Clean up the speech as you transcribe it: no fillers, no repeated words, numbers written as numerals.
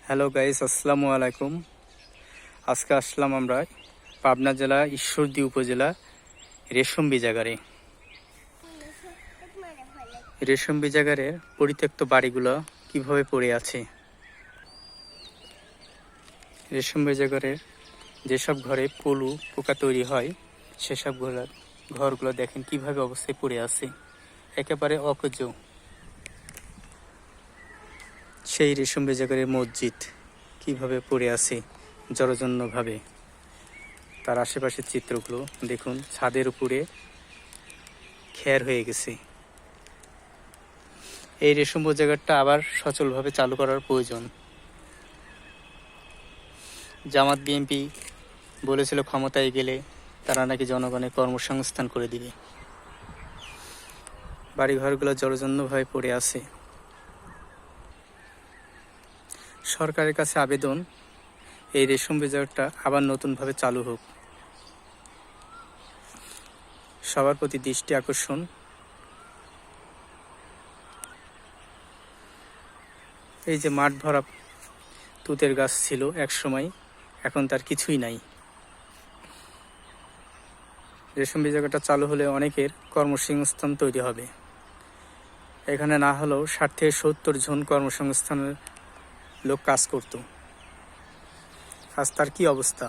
Hello guys, আসসালামু আলাইকুম। আজকে আসলাম আমরা পাবনা জেলা ঈশ্বরদী উপজেলা রেশম বিজাগারে। রেশম বিজাগারের পরিত্যক্ত বাড়িগুলো কিভাবে পড়ে আছে। রেশম বিজাগারের যেসব ঘরে পলু পোকা তৈরি হয় সেসব ঘরগুলো দেখেন কিভাবে অবস্থায় পড়ে আছে, একেবারে অকেজো। সেই রেশম বিজাগারের মসজিদ কিভাবে পড়ে আছে জরাজীর্ণভাবে। তার আশেপাশের চিত্রগুলো দেখুন, ছাদের উপরে খের হয়ে গেছে। এই রেশম বিজাগারটা আবার সচলভাবে চালু করার প্রয়োজন। জামাত বিএনপি বলেছিল ক্ষমতায় গেলে তারা নাকি জনগণের কর্মসংস্থান করে দিবে। বাড়িঘরগুলো জরাজীর্ণভাবে পড়ে আছে। সরকারের কাছে আবেদন, এই রেশম বিজাগারটা আবার নতুনভাবে চালু হোক। সবার প্রতি দৃষ্টি আকর্ষণ। এই যে মাঠ ভরা তুতের গাছ ছিল এক সময়, এখন তার কিছুই নাই। রেশম বিজাগারটা চালু হলে অনেকের কর্মসংস্থান তৈরি হবে। এখানে না হলেও 60 থেকে 70 জন কর্মসংস্থানের লোক কাজ করত। আজ তার কি অবস্থা।